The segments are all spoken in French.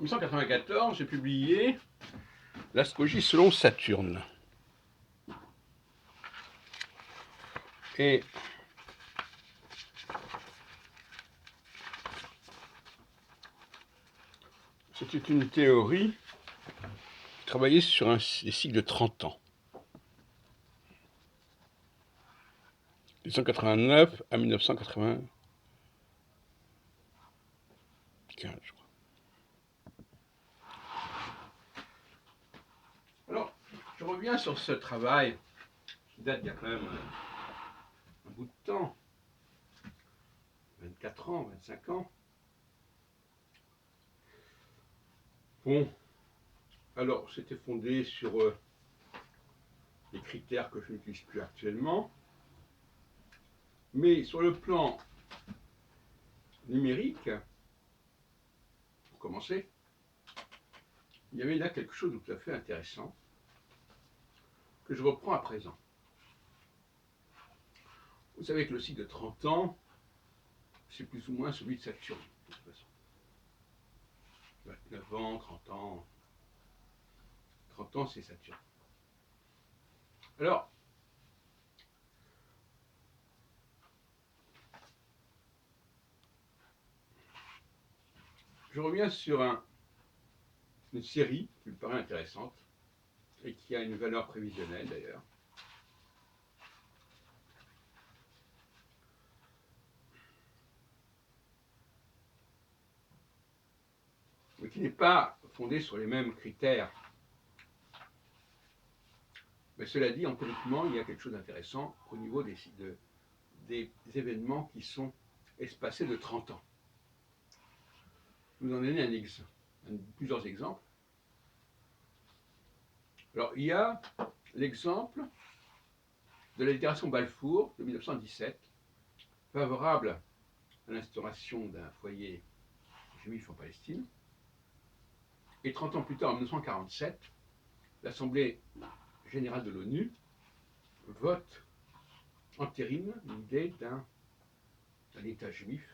1994, j'ai publié l'astrologie selon Saturne. Et c'était une théorie qui travaillait sur des cycles de 30 ans. 1989 à 1995, je crois. Alors, je reviens sur ce travail qui date d'il y a quand même un bout de temps, 24 ans, 25 ans. Bon, alors c'était fondé sur des critères que je n'utilise plus actuellement, mais sur le plan numérique, pour commencer, il y avait là quelque chose de tout à fait intéressant que je reprends à présent. Vous savez que le cycle de 30 ans, c'est plus ou moins celui de Saturne, de toute façon. 29 ans, 30 ans. 30 ans, c'est Saturne. Alors, je reviens sur une série qui me paraît intéressante et qui a une valeur prévisionnelle d'ailleurs. Mais qui n'est pas fondée sur les mêmes critères. Mais cela dit, empiriquement, il y a quelque chose d'intéressant au niveau des événements qui sont espacés de 30 ans. Je vous en donner plusieurs exemples. Alors, il y a l'exemple de la déclaration Balfour de 1917, favorable à l'instauration d'un foyer juif en Palestine. Et 30 ans plus tard, en 1947, l'Assemblée générale de l'ONU vote entérine l'idée d'un État juif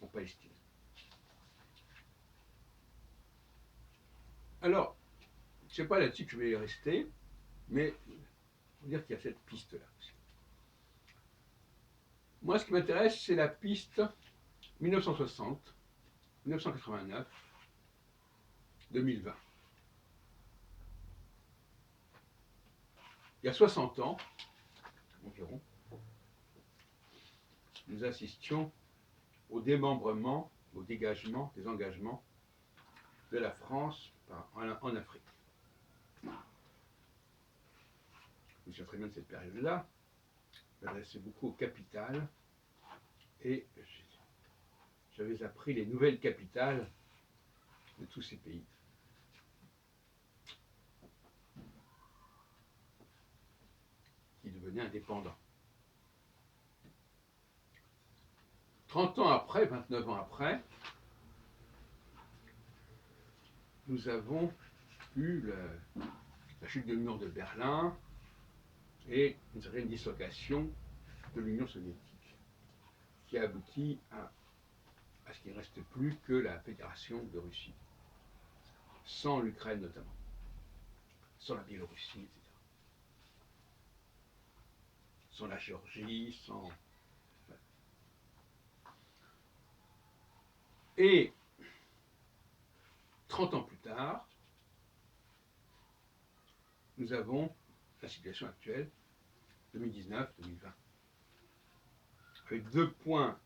en Palestine. Alors, je ne sais pas là-dessus que je vais y rester, mais il faut dire qu'il y a cette piste-là aussi. Moi, ce qui m'intéresse, c'est la piste 1960, 1989, 2020. Il y a 60 ans, environ, nous assistions au démembrement, au dégagement des engagements de la France en Afrique. Je me souviens très bien de cette période-là. Je m'adressais beaucoup au capital et j'avais appris les nouvelles capitales de tous ces pays. Qui devenaient indépendants. 30 ans après, 29 ans après, nous avons eu la chute de l'Union de Berlin et une certaine dislocation de l'Union soviétique, qui a abouti à ce qu'il ne reste plus que la Fédération de Russie, sans l'Ukraine notamment, sans la Biélorussie, etc. Sans la Géorgie, sans... Et 30 ans plus tard, nous avons la situation actuelle, 2019-2020, avec 2 points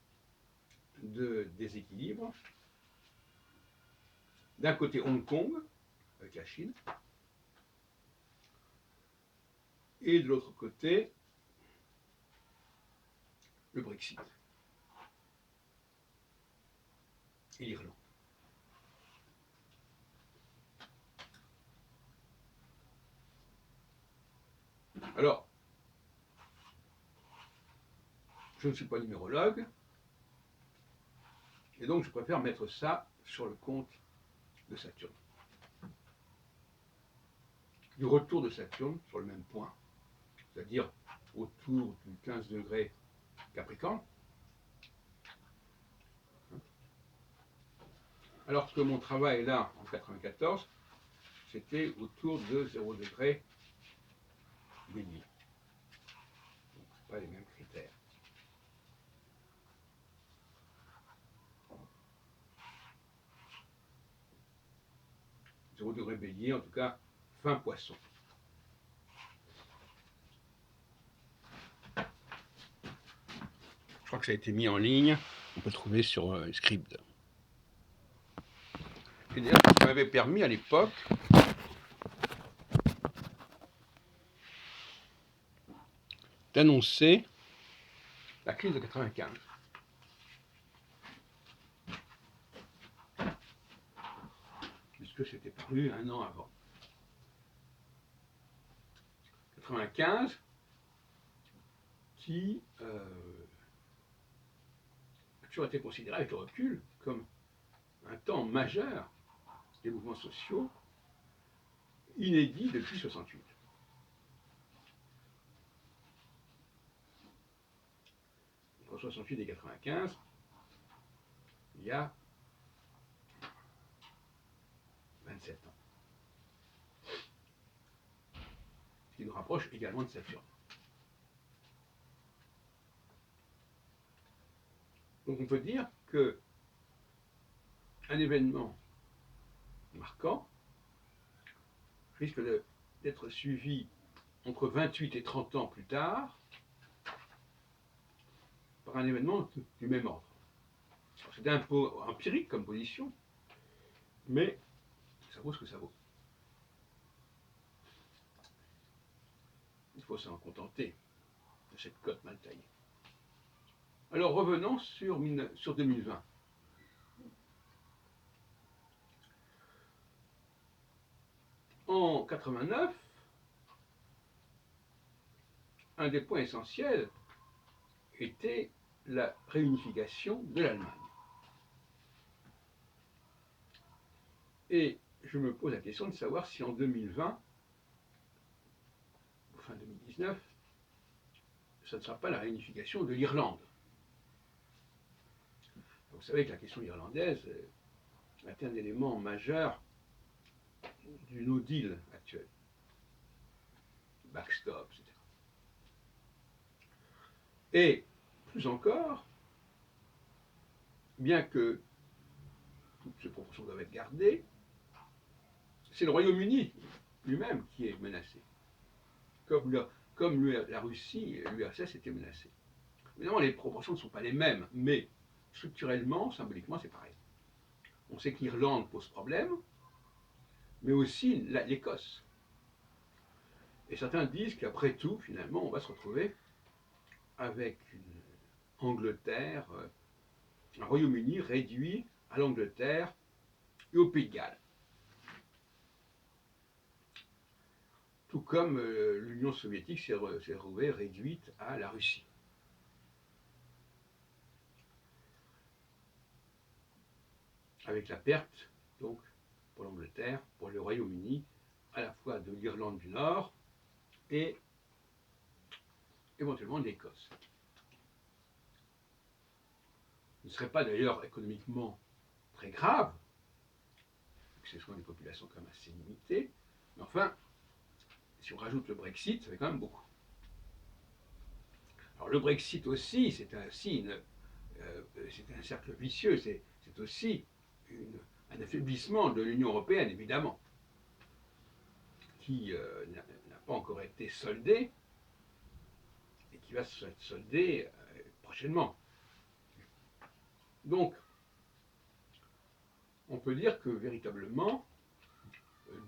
de déséquilibre. D'un côté Hong Kong, avec la Chine, et de l'autre côté, le Brexit et l'Irlande. Alors, je ne suis pas numérologue, et donc je préfère mettre ça sur le compte de Saturne. Du retour de Saturne sur le même point, c'est-à-dire autour du 15 degrés Capricorne. alors que mon travail là, en 94, c'était autour de 0 degré Bélier. Donc, ce pas les mêmes critères. Zéro degré Bélier, en tout cas, fin Poisson. Je crois que ça a été mis en ligne. On peut le trouver sur Scribd. Et d'ailleurs, ça m'avait permis à l'époque d'annoncer la crise de 95. Puisque c'était paru un an avant. 95, qui a toujours été considéré avec le recul comme un temps majeur des mouvements sociaux, inédit depuis 68. Entre 68 et 95, il y a 27 ans. Ce qui nous rapproche également de Saturne. Donc on peut dire que un événement marquant risque d'être suivi entre 28 et 30 ans plus tard par un événement du même ordre. C'est un peu empirique comme position, mais ça vaut ce que ça vaut. Il faut s'en contenter de cette cote mal taillée. Alors revenons sur 2020. En 89, un des points essentiels était la réunification de l'Allemagne. Et je me pose la question de savoir si en 2020, ou fin 2019, ça ne sera pas la réunification de l'Irlande. Vous savez que la question irlandaise est un élément majeur du no deal actuel. Backstop, etc. Et plus encore, bien que toutes ces proportions doivent être gardées, c'est le Royaume-Uni lui-même qui est menacé. Comme la Russie, l'URSS était menacée. Évidemment, les proportions ne sont pas les mêmes, mais structurellement, symboliquement, c'est pareil. On sait que l'Irlande pose problème, mais aussi l'Écosse. Et certains disent qu'après tout, finalement, on va se retrouver avec une Angleterre, un Royaume-Uni réduit à l'Angleterre et au Pays de Galles. Tout comme l'Union soviétique s'est retrouvée réduite à la Russie. Avec la perte, donc, pour l'Angleterre, pour le Royaume-Uni, à la fois de l'Irlande du Nord et éventuellement de l'Écosse. Ce ne serait pas d'ailleurs économiquement très grave, vu que ce sont des populations quand même assez limitées, mais enfin, si on rajoute le Brexit, ça fait quand même beaucoup. Alors le Brexit aussi, c'est un cercle vicieux, c'est aussi un affaiblissement de l'Union européenne, évidemment, qui n'a pas encore été soldé et qui va se solder prochainement. Donc, on peut dire que véritablement,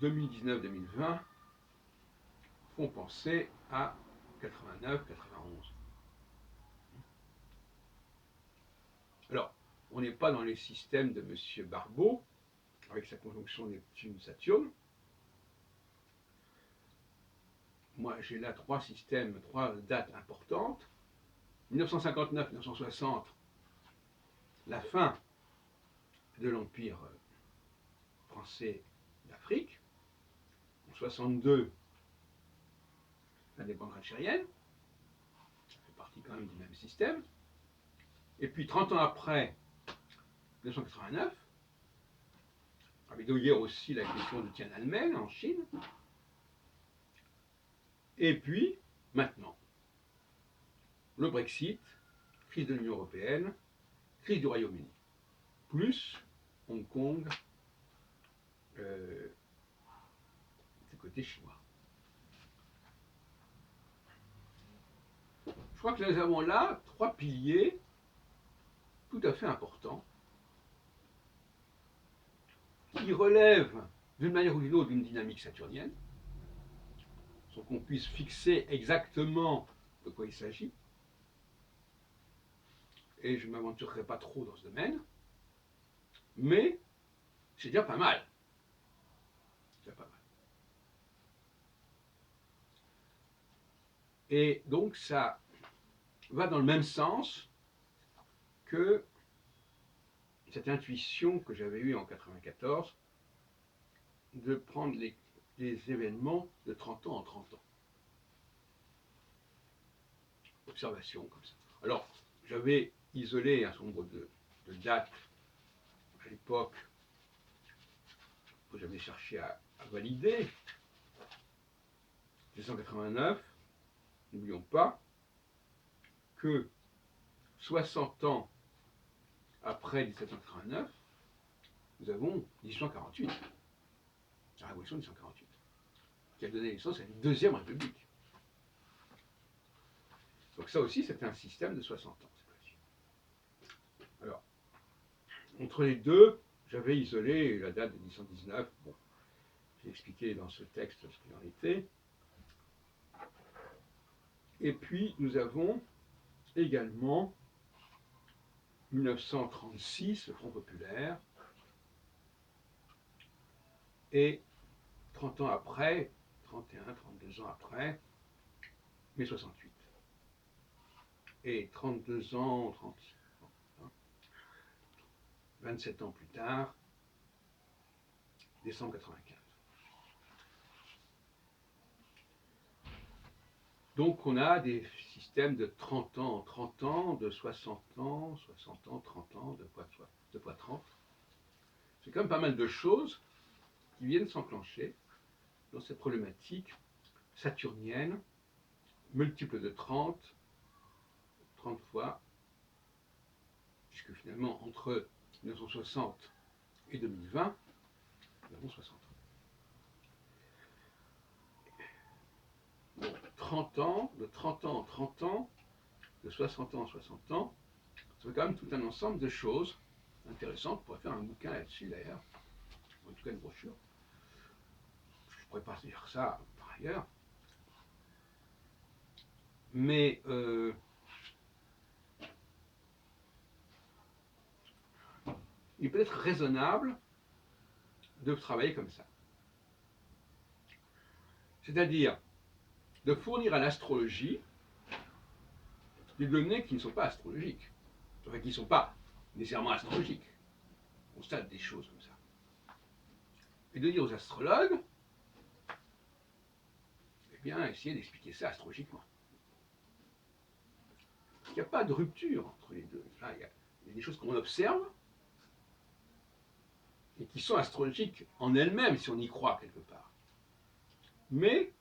2019-2020 font penser à 89-91. Alors, on n'est pas dans les systèmes de M. Barbeau, avec sa conjonction Neptune-Saturne. Moi, j'ai là trois dates importantes. 1959-1960, la fin de l'Empire français d'Afrique. En 62, l'indépendance algérienne. Ça fait partie quand même du même système. Et puis 30 ans après, 1989, avec d'ailleurs aussi la question de Tiananmen en Chine. Et puis, maintenant, le Brexit, crise de l'Union européenne, crise du Royaume-Uni, plus Hong Kong du côté chinois. Je crois que nous avons là 3 piliers tout à fait importants qui relèvent d'une manière ou d'une autre d'une dynamique saturnienne, sans qu'on puisse fixer exactement de quoi il s'agit. Et je ne m'aventurerai pas trop dans ce domaine, mais c'est déjà pas mal. C'est déjà pas mal. Et donc ça va dans le même sens que cette intuition que j'avais eue en 1994 de prendre les événements de 30 ans en 30 ans. Observation comme ça. Alors, j'avais isolé un certain nombre de dates à l'époque que j'avais cherché à valider. 1789, n'oublions pas que 60 ans après 1789, nous avons 1848, la révolution de 1848, qui a donné naissance à une deuxième république. Donc ça aussi, c'était un système de 60 ans, cette fois-ci. Alors, entre les deux, j'avais isolé la date de 1819. Bon, j'ai expliqué dans ce texte ce qu'il en était. Et puis, nous avons également 1936, le Front populaire, et 30 ans après, 31, 32 ans après, mai 68. Et 32 ans, 27 ans plus tard, décembre 95. Donc on a des systèmes de 30 ans en 30 ans, de 60 ans, 60 ans, 30 ans, 2 fois 30. C'est quand même pas mal de choses qui viennent s'enclencher dans cette problématique saturnienne, multiple de 30 fois, puisque finalement entre 1960 et 2020, nous avons 60 ans. Donc 30 ans, de 30 ans en 30 ans, de 60 ans en 60 ans, c'est quand même tout un ensemble de choses intéressantes. On pourrait faire un bouquin là-dessus d'ailleurs, ou en tout cas une brochure. Je ne pourrais pas dire ça par ailleurs. Mais il peut être raisonnable de travailler comme ça. C'est-à-dire de fournir à l'astrologie des données qui ne sont pas astrologiques, enfin qui ne sont pas nécessairement astrologiques. On constate des choses comme ça. Et de dire aux astrologues, eh bien, essayez d'expliquer ça astrologiquement. Il n'y a pas de rupture entre les deux. Là, il y a des choses qu'on observe et qui sont astrologiques en elles-mêmes, si on y croit quelque part. Mais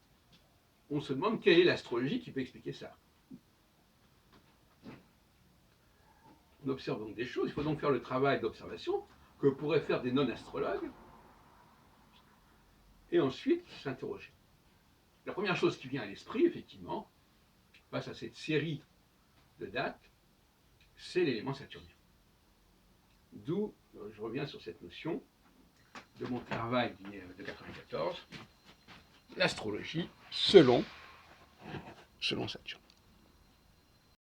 on se demande quelle est l'astrologie qui peut expliquer ça. On observe donc des choses, il faut donc faire le travail d'observation que pourraient faire des non-astrologues, et ensuite s'interroger. La première chose qui vient à l'esprit, effectivement, face à cette série de dates, c'est l'élément saturnien. D'où, je reviens sur cette notion de mon travail de 1994, l'astrologie selon Saturne.